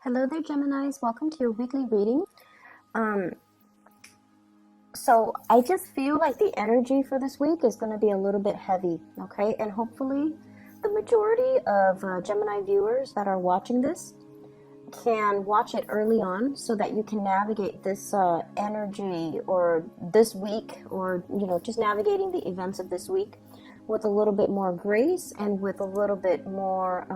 Hello there, Geminis. Welcome to your weekly reading. So I just feel like the energy for this week is going to be a little bit heavy, okay? And hopefully the majority of Gemini viewers that are watching this can watch it early on so that you can navigate this energy or this week, or, just navigating the events of this week with a little bit more grace and with a little bit more,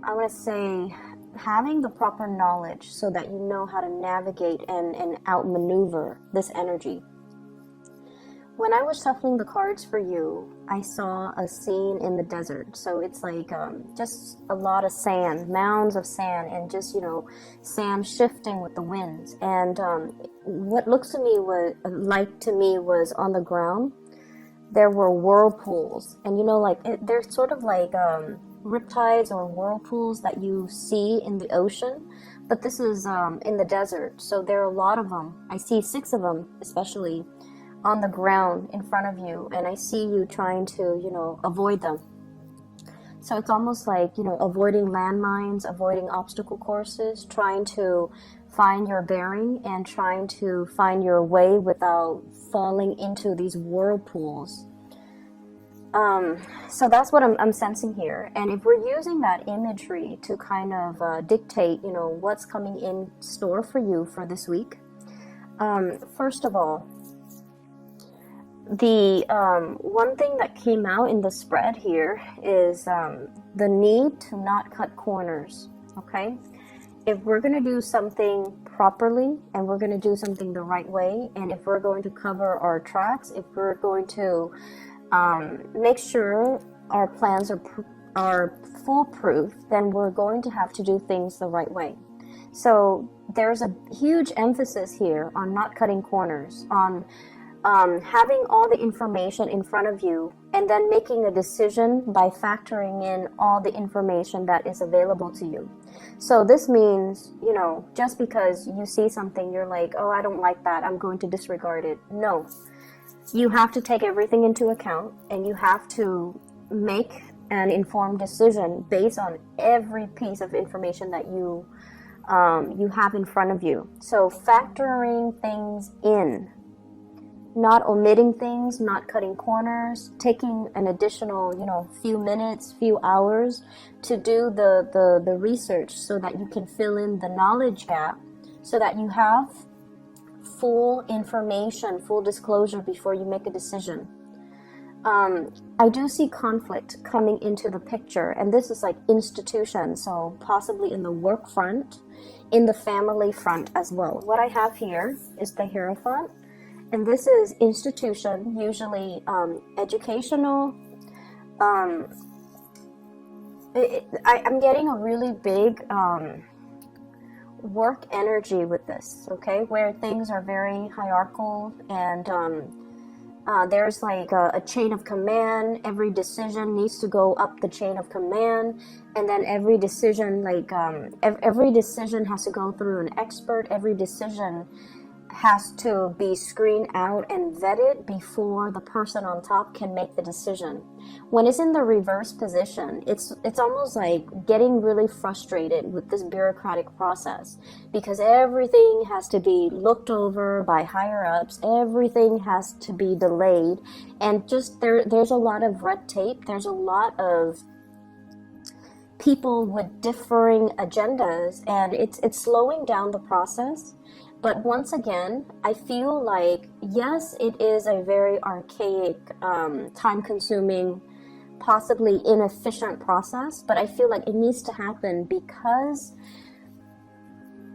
I want to say, having the proper knowledge so that you know how to navigate and outmaneuver this energy. When I was shuffling the cards for you, I saw a scene in the desert. So it's like just a lot of sand, mounds of sand, and just, sand shifting with the winds. And what looks to me was on the ground, there were whirlpools. And, they're sort of like riptides or whirlpools that you see in the ocean, but this is in the desert, so there are a lot of them. I see 6 of them especially on the ground in front of you, and I see you trying to avoid them. So it's almost like avoiding landmines, avoiding obstacle courses, trying to find your bearing and trying to find your way without falling into these whirlpools. So that's what I'm sensing here. And if we're using that imagery to kind of dictate, what's coming in store for you for this week, first of all, the one thing that came out in the spread here is the need to not cut corners, okay? If we're going to do something properly and we're going to do something the right way, and if we're going to cover our tracks, if we're going to make sure our plans are foolproof, then we're going to have to do things the right way. So there's a huge emphasis here on not cutting corners, on having all the information in front of you and then making a decision by factoring in all the information that is available to you. So this means, just because you see something, you're like, oh, I don't like that, I'm going to disregard it. No. You have to take everything into account, and you have to make an informed decision based on every piece of information that you have in front of you. So factoring things in, not omitting things, not cutting corners, taking an additional, few minutes, few hours to do the research so that you can fill in the knowledge gap, so that you have full information, full disclosure before you make a decision. I do see conflict coming into the picture, and this is like institution, so possibly in the work front, in the family front as well. What I have here is the Hierophant, and this is institution, usually educational. I'm getting a really big work energy with this, okay, where things are very hierarchical, and there's like a chain of command. Every decision needs to go up the chain of command, and then every decision, every decision has to go through an expert. Every decision has to be screened out and vetted before the person on top can make the decision. When it's in the reverse position, it's almost like getting really frustrated with this bureaucratic process, because everything has to be looked over by higher ups, everything has to be delayed, and just there's a lot of red tape, there's a lot of people with differing agendas, and it's slowing down the process. But once again, I feel like, yes, it is a very archaic, time-consuming, possibly inefficient process, but I feel like it needs to happen because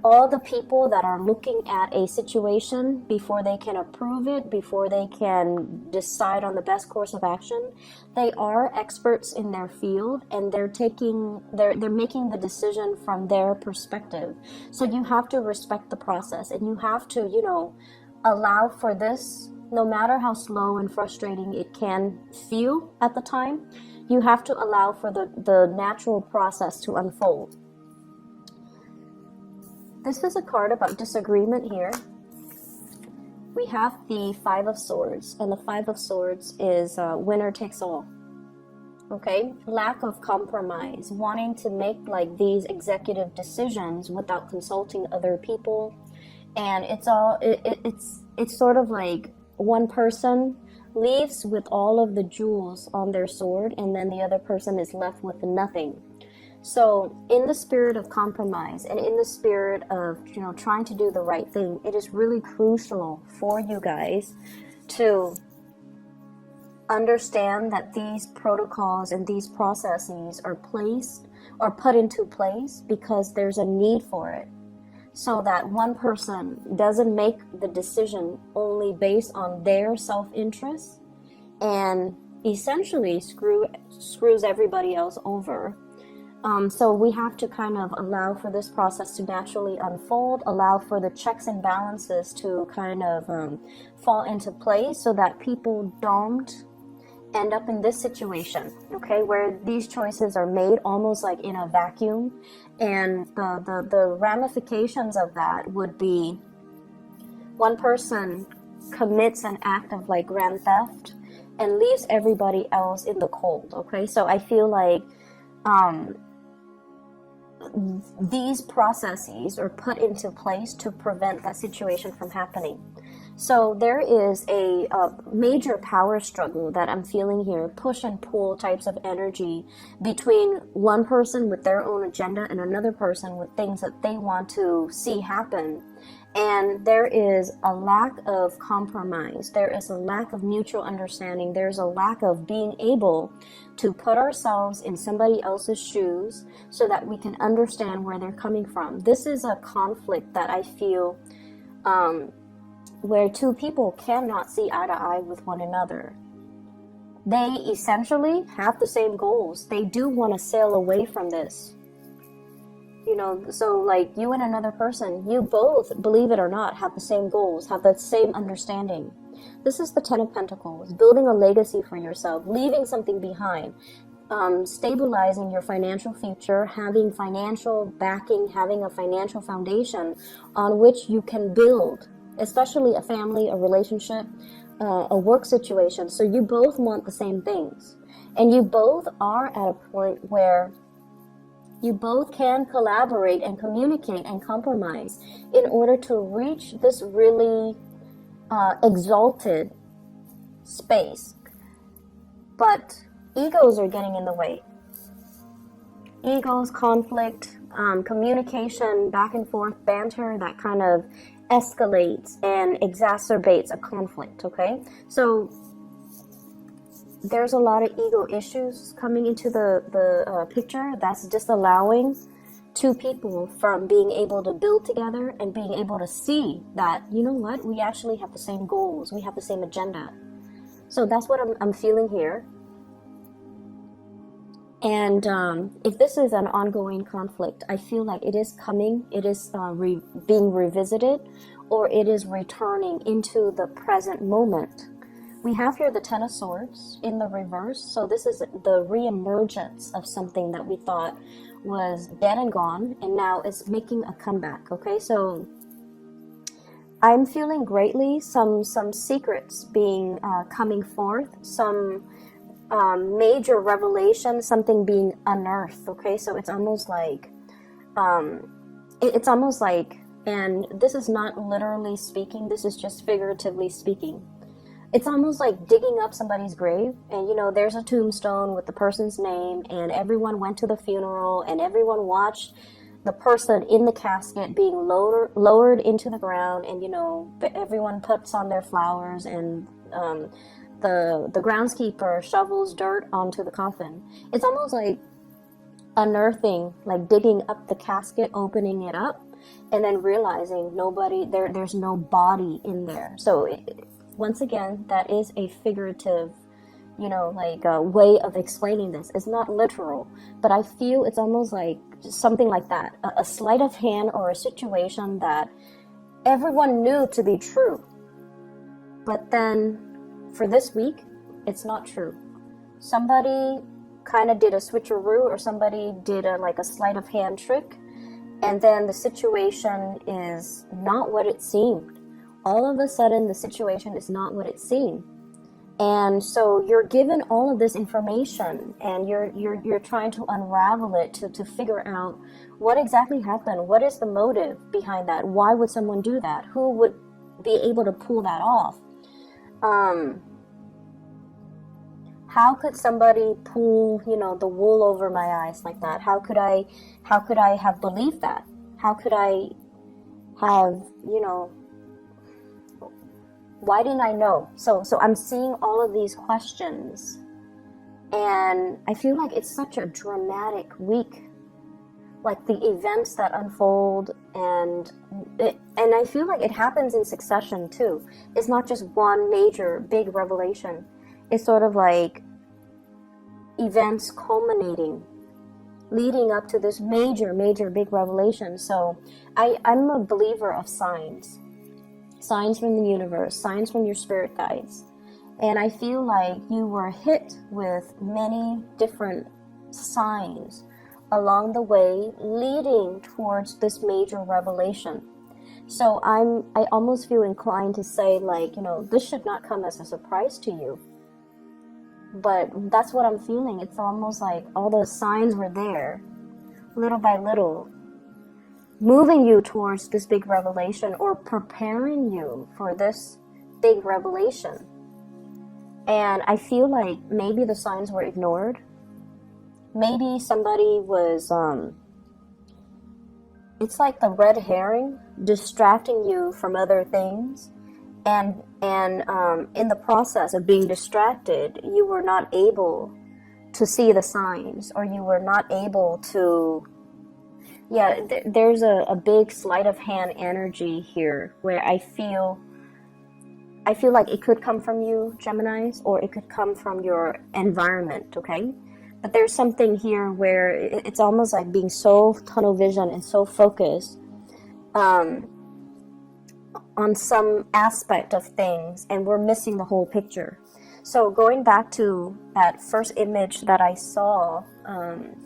all the people that are looking at a situation before they can approve it, before they can decide on the best course of action, they are experts in their field, and they're making the decision from their perspective. So you have to respect the process, and you have to, allow for this, no matter how slow and frustrating it can feel at the time. You have to allow for the natural process to unfold. This is a card about disagreement here. We have the 5 of Swords, and the 5 of Swords is winner takes all. okay? Lack of compromise, wanting to make like these executive decisions without consulting other people. And it's sort of like one person leaves with all of the jewels on their sword, and then the other person is left with nothing. So in the spirit of compromise and in the spirit of, you know, trying to do the right thing, it is really crucial for you guys to understand that these protocols and these processes are placed or put into place because there's a need for it. So that one person doesn't make the decision only based on their self-interest and essentially screws everybody else over. So we have to kind of allow for this process to naturally unfold, allow for the checks and balances to kind of fall into place so that people don't end up in this situation, okay, where these choices are made almost like in a vacuum. And the ramifications of that would be one person commits an act of like grand theft and leaves everybody else in the cold, okay? So I feel like these processes are put into place to prevent that situation from happening. So there is a major power struggle that I'm feeling here, push and pull types of energy between one person with their own agenda and another person with things that they want to see happen. And there is a lack of compromise. There is a lack of mutual understanding. There's a lack of being able to put ourselves in somebody else's shoes so that we can understand where they're coming from. This is a conflict that I feel where two people cannot see eye to eye with one another. They essentially have the same goals. They do want to sail away from this. You know, so like you and another person, you both, believe it or not, have the same goals, have the same understanding. This is the Ten of Pentacles, building a legacy for yourself, leaving something behind, stabilizing your financial future, having financial backing, having a financial foundation on which you can build, especially a family, a relationship, a work situation. So you both want the same things. And you both are at a point where you both can collaborate and communicate and compromise in order to reach this really exalted space. But egos are getting in the way. Egos, conflict, communication, back and forth, banter, that kind of escalates and exacerbates a conflict, okay? So there's a lot of ego issues coming into the picture that's disallowing two people from being able to build together and being able to see that, you know what, we actually have the same goals, we have the same agenda. So that's what I'm feeling here. And if this is an ongoing conflict, I feel like it is coming, it is being revisited, or it is returning into the present moment. We have here the Ten of Swords in the reverse. So this is the reemergence of something that we thought was dead and gone, and now is making a comeback, okay? So I'm feeling greatly some secrets being coming forth, some major revelation, something being unearthed, okay? So it's almost like, and this is not literally speaking, this is just figuratively speaking. It's almost like digging up somebody's grave, and you know, there's a tombstone with the person's name, and everyone went to the funeral, and everyone watched the person in the casket being lowered into the ground, and you know, everyone puts on their flowers, and the groundskeeper shovels dirt onto the coffin. It's almost like unearthing, like digging up the casket, opening it up, and then realizing there's no body in there. So once again, that is a figurative, you know, like a way of explaining this. It's not literal, but I feel it's almost like something like that, a sleight of hand or a situation that everyone knew to be true. But then for this week, it's not true. Somebody kind of did a switcheroo, or somebody did a sleight of hand trick, and then the situation is not what it seemed. All of a sudden, the situation is not what it seemed. And so you're given all of this information, and you're trying to unravel it to figure out what exactly happened. What is the motive behind that? Why would someone do that? Who would be able to pull that off? How could somebody pull, the wool over my eyes like that? How could I have believed that? How could I have, why didn't I know? So I'm seeing all of these questions, and I feel like it's such a dramatic week. Like the events that unfold, and I feel like it happens in succession too. It's not just one major big revelation. It's sort of like events culminating, leading up to this major big revelation. So I'm a believer of signs from the universe, signs from your spirit guides. And I feel like you were hit with many different signs along the way, leading towards this major revelation. So I almost feel inclined to say, like, this should not come as a surprise to you. But that's what I'm feeling. It's almost like all those signs were there, little by little, moving you towards this big revelation, or preparing you for this big revelation. And I feel like maybe the signs were ignored. Maybe somebody was, it's like the red herring distracting you from other things. And in the process of being distracted, you were not able to see the signs, or you were not able to, there's a big sleight of hand energy here, where I feel like it could come from you, Geminis, or it could come from your environment, okay? But there's something here where it's almost like being so tunnel vision and so focused on some aspect of things, and we're missing the whole picture. So going back to that first image that I saw,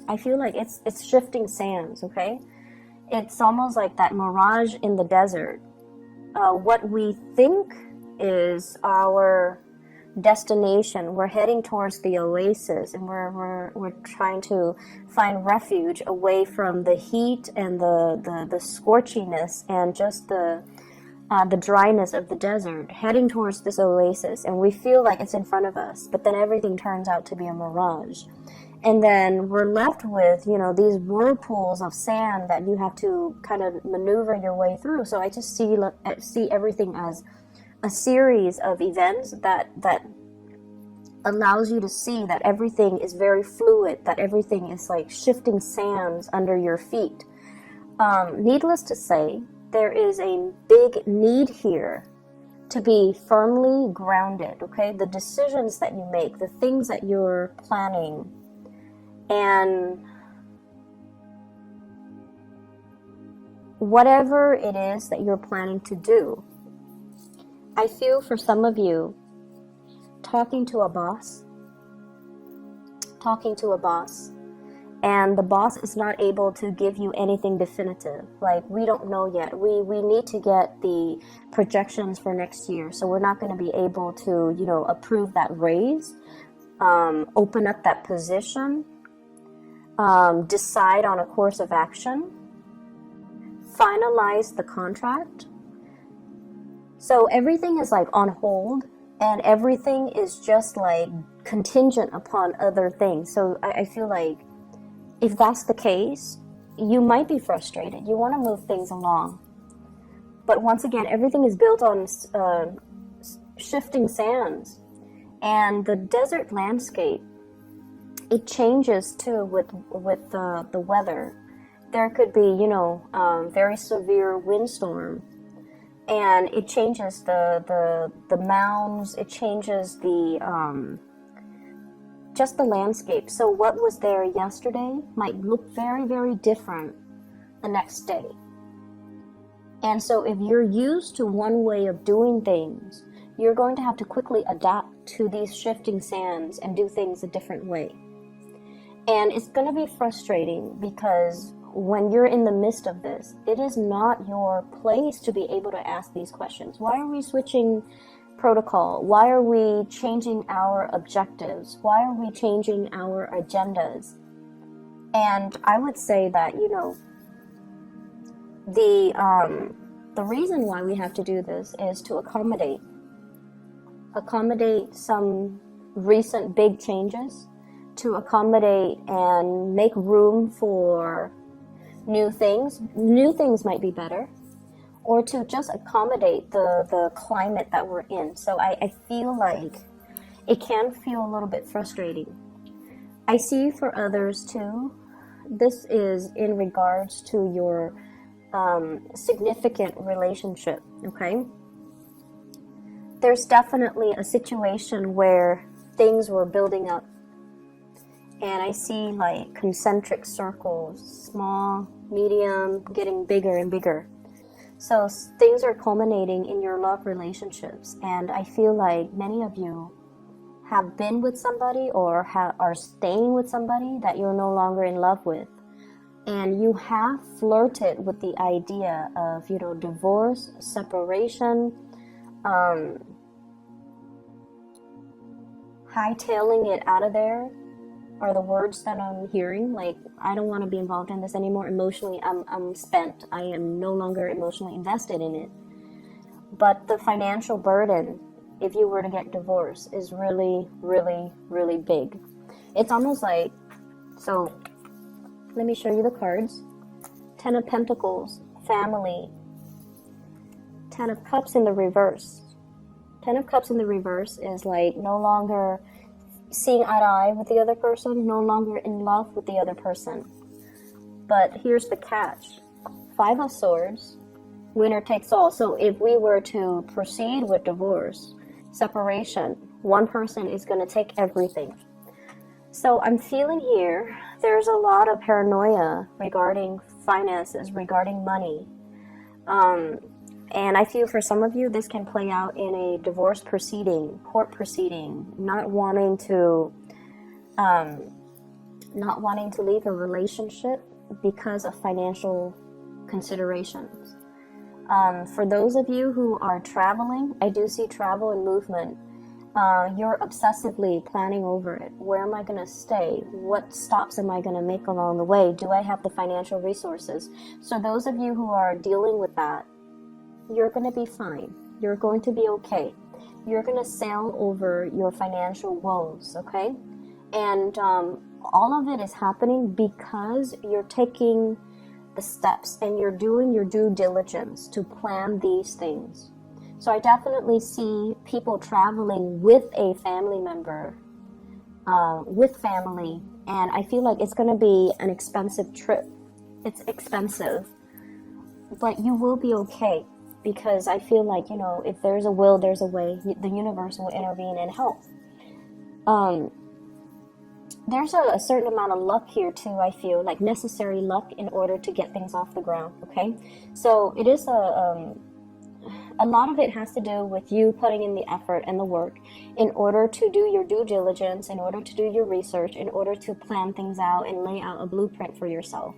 I feel like it's shifting sands, okay? It's almost like that mirage in the desert. What we think is our destination, we're heading towards the oasis, and we're trying to find refuge away from the heat and the scorchiness and just the dryness of the desert, heading towards this oasis, and we feel like it's in front of us, but then everything turns out to be a mirage. And then we're left with, these whirlpools of sand that you have to kind of maneuver your way through. So I just see everything as a series of events that allows you to see that everything is very fluid, that everything is like shifting sands under your feet. Needless to say, there is a big need here to be firmly grounded, okay? The decisions that you make, the things that you're planning, and whatever it is that you're planning to do. I feel for some of you, talking to a boss, and the boss is not able to give you anything definitive. Like, we don't know yet. We need to get the projections for next year, so we're not going to be able to, approve that raise, open up that position, decide on a course of action, finalize the contract. So everything is like on hold, and everything is just like contingent upon other things. So I feel like if that's the case, you might be frustrated. You want to move things along. But once again, everything is built on shifting sands. And the desert landscape, it changes too with the weather. There could be, very severe windstorm. And it changes the mounds, it changes just the landscape. So what was there yesterday might look very, very different the next day. And so if you're used to one way of doing things, you're going to have to quickly adapt to these shifting sands and do things a different way. And it's going to be frustrating because when you're in the midst of this, it is not your place to be able to ask these questions. Why are we switching protocol? Why are we changing our objectives? Why are we changing our agendas? And I would say that, you know, the reason why we have to do this is to accommodate some recent big changes, to accommodate and make room for new things. New things might be better, or to just accommodate the climate that we're in. So I feel like it can feel a little bit frustrating. I see for others too, this is in regards to your significant relationship, okay? There's definitely a situation where things were building up, and I see like concentric circles, small, medium, getting bigger and bigger. So things are culminating in your love relationships, and I feel like many of you have been with somebody or are staying with somebody that you're no longer in love with. And you have flirted with the idea of, you know, divorce, separation, hightailing it out of there are the words that I'm hearing. Like, I don't want to be involved in this anymore. Emotionally, I'm spent. I am no longer emotionally invested in it. But the financial burden, if you were to get divorced, is really, really, really big. It's almost like, so let me show you the cards. 10 of Pentacles, family. 10 of Cups in the reverse. 10 of Cups in the reverse is like no longer seeing eye to eye with the other person, no longer in love with the other person. But here's the catch. 5 of Swords, winner takes all. So if we were to proceed with divorce, separation, one person is going to take everything. So I'm feeling here, there's a lot of paranoia regarding finances, regarding money. And I feel for some of you, this can play out in a divorce proceeding, court proceeding, not wanting to leave a relationship because of financial considerations. For those of you who are traveling, I do see travel and movement. You're obsessively planning over it. Where am I going to stay? What stops am I going to make along the way? Do I have the financial resources? So those of you who are dealing with that, you're going to be fine. You're going to be okay. You're going to sail over your financial woes, okay? And all of it is happening because you're taking the steps and you're doing your due diligence to plan these things. So I definitely see people traveling with a family member, with family, and I feel like it's going to be an expensive trip. It's expensive, but you will be okay, because I feel like, you know, if there's a will, there's a way. The universe will intervene and help. There's a certain amount of luck here too, I feel, like necessary luck in order to get things off the ground, okay? So it is a lot of it has to do with you putting in the effort and the work in order to do your due diligence, in order to do your research, in order to plan things out and lay out a blueprint for yourself.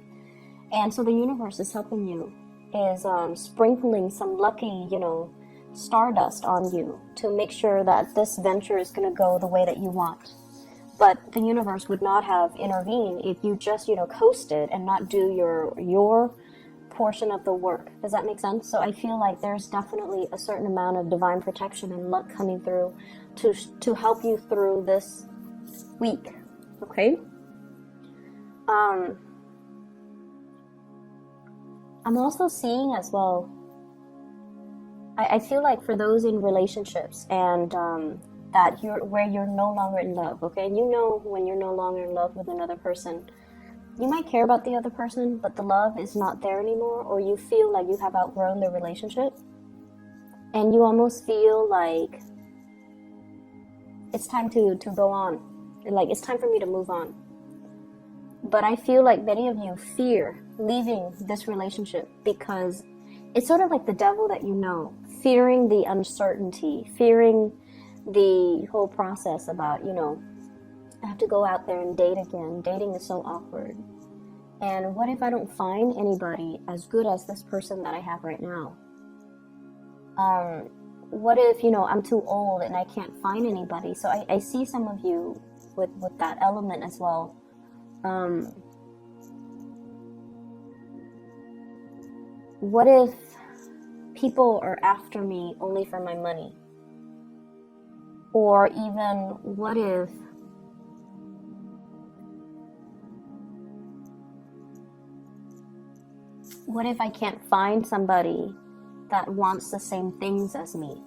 And so the universe is helping you, is sprinkling some lucky, you know, stardust on you to make sure that this venture is going to go the way that you want. But the universe would not have intervened if you just, you know, coasted and not do your portion of the work. Does that make sense? So I feel like there's definitely a certain amount of divine protection and luck coming through to help you through this week. Okay? I'm also seeing as well, I feel like for those in relationships and that where you're no longer in love, okay? And you know when you're no longer in love with another person, you might care about the other person, but the love is not there anymore, or you feel like you have outgrown the relationship, and you almost feel like it's time to go on, like it's time for me to move on. But I feel like many of you fear leaving this relationship because it's sort of like the devil that you know, fearing the uncertainty, fearing the whole process about, you know, I have to go out there and date again. Dating is so awkward. And what if I don't find anybody as good as this person that I have right now? what if, you know, I'm too old and I can't find anybody? So I see some of you with that element as well. What if people are after me only for my money? Or even what if I can't find somebody that wants the same things as me?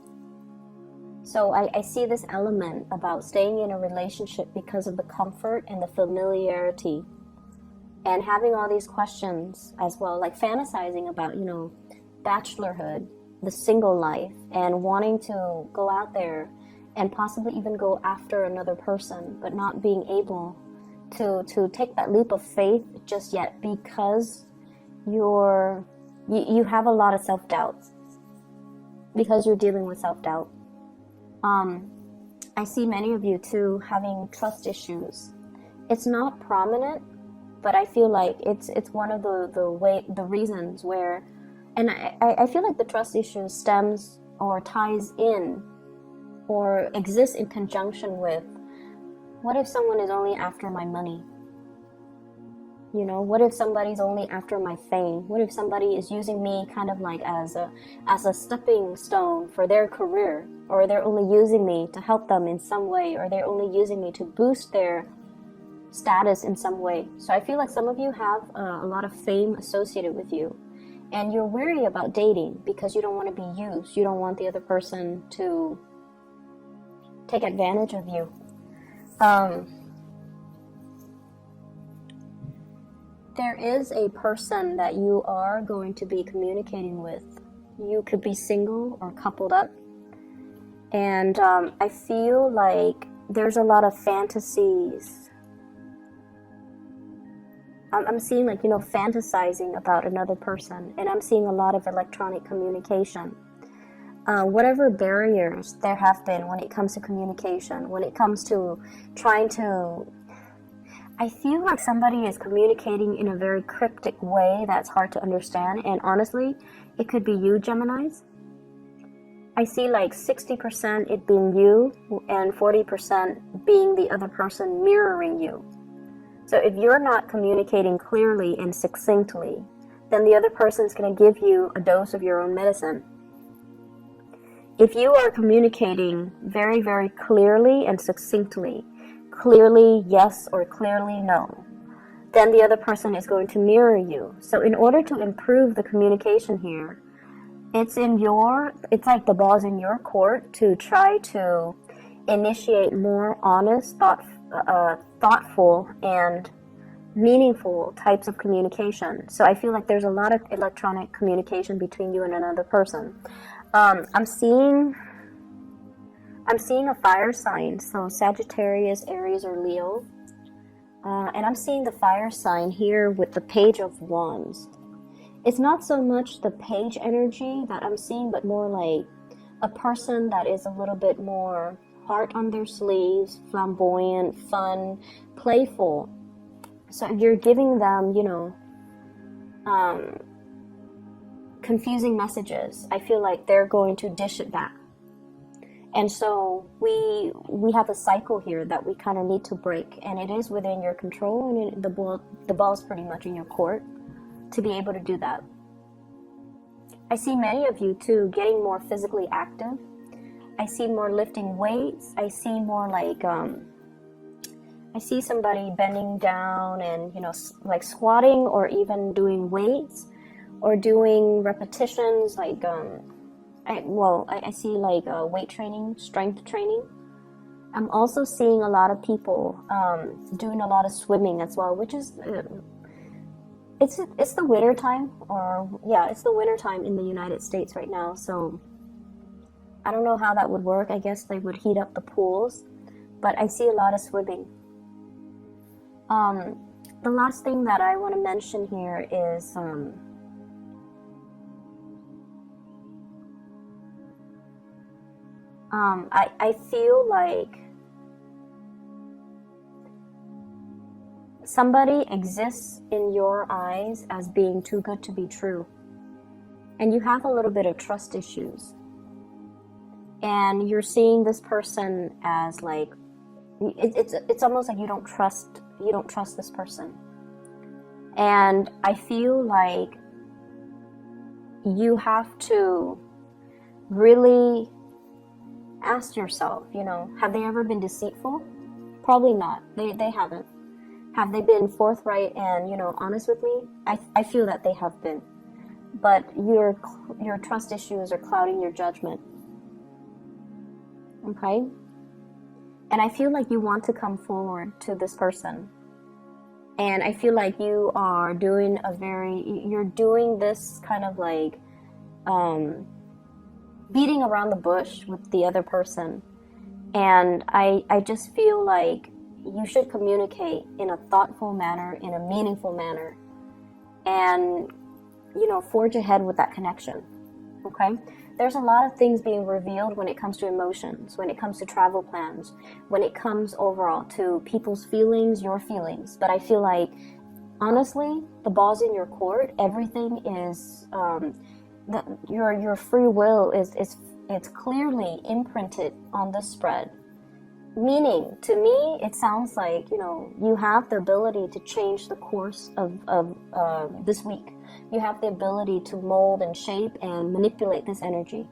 So I see this element about staying in a relationship because of the comfort and the familiarity, and having all these questions as well, like fantasizing about, you know, bachelorhood, the single life, and wanting to go out there and possibly even go after another person, but not being able to take that leap of faith just yet because you have a lot of self-doubt, because you're dealing with self-doubt. I see many of you too having trust issues. It's not prominent, but I feel like it's one of the reasons where, and I feel like the trust issue stems or ties in or exists in conjunction with, what if someone is only after my money? You know, what if somebody's only after my fame? What if somebody is using me kind of like as a stepping stone for their career? Or they're only using me to help them in some way, or they're only using me to boost their status in some way. So I feel like some of you have a lot of fame associated with you, and you're wary about dating because you don't want to be used. You don't want the other person to take advantage of you. There is a person that you are going to be communicating with. You could be single or coupled up. And I feel like there's a lot of fantasies. I'm seeing, like, you know, fantasizing about another person. And I'm seeing a lot of electronic communication. Whatever barriers there have been when it comes to communication, when it comes to trying to... I feel like somebody is communicating in a very cryptic way that's hard to understand. And honestly, it could be you, Geminis. I see like 60% it being you and 40% being the other person mirroring you. So if you're not communicating clearly and succinctly, then the other person is going to give you a dose of your own medicine. If you are communicating very, very clearly and succinctly, clearly yes or clearly no, then the other person is going to mirror you. So in order to improve the communication here, it's like the ball's in your court to try to initiate more honest, thoughtful, and meaningful types of communication. So I feel like there's a lot of electronic communication between you and another person. I'm seeing a fire sign, so Sagittarius, Aries, or Leo. And I'm seeing the fire sign here with the Page of Wands. It's not so much the page energy that I'm seeing, but more like a person that is a little bit more heart on their sleeves, flamboyant, fun, playful. So if you're giving them, you know, confusing messages, I feel like they're going to dish it back. And so we have a cycle here that we kind of need to break, and it is within your control, and the ball's pretty much in your court to be able to do that. I see many of you too getting more physically active. I see more lifting weights. I see more like I see somebody bending down and, you know, like squatting, or even doing weights or doing repetitions, like I see like weight training, strength training. I'm also seeing a lot of people doing a lot of swimming as well, which is it's the winter time, it's the winter time in the United States right now. So I don't know how that would work. I guess they would heat up the pools, but I see a lot of swimming. The last thing that I want to mention here is I feel like somebody exists in your eyes as being too good to be true, and you have a little bit of trust issues. and you're seeing this person as like, it's almost like you don't trust this person. And I feel like you have to really ask yourself, you know, have they ever been deceitful? Probably not. They haven't. Have they been forthright and, you know, honest with me? I feel that they have been. But your trust issues are clouding your judgment. Okay? And I feel like you want to come forward to this person. And I feel like you are doing you're doing this kind of like beating around the bush with the other person. And I just feel like you should communicate in a thoughtful manner, in a meaningful manner, and, you know, forge ahead with that connection. Okay? There's a lot of things being revealed when it comes to emotions, when it comes to travel plans, when it comes overall to people's feelings, your feelings. But I feel like, honestly, the ball's in your court. Everything is, your free will it's clearly imprinted on the spread. Meaning, to me, it sounds like, you know, you have the ability to change the course of this week. You have the ability to mold and shape and manipulate this energy.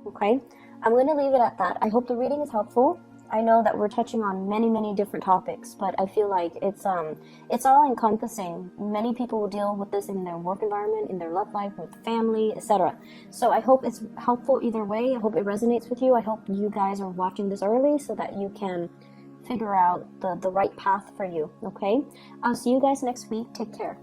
Okay? I'm going to leave it at that. I hope the reading is helpful. I know that we're touching on many different topics, but I feel like it's all encompassing. Many people will deal with this in their work environment, in their love life, with family, etc. So I hope it's helpful either way. I hope it resonates with you. I hope you guys are watching this early so that you can figure out the right path for you. Okay? I'll see you guys next week. Take care.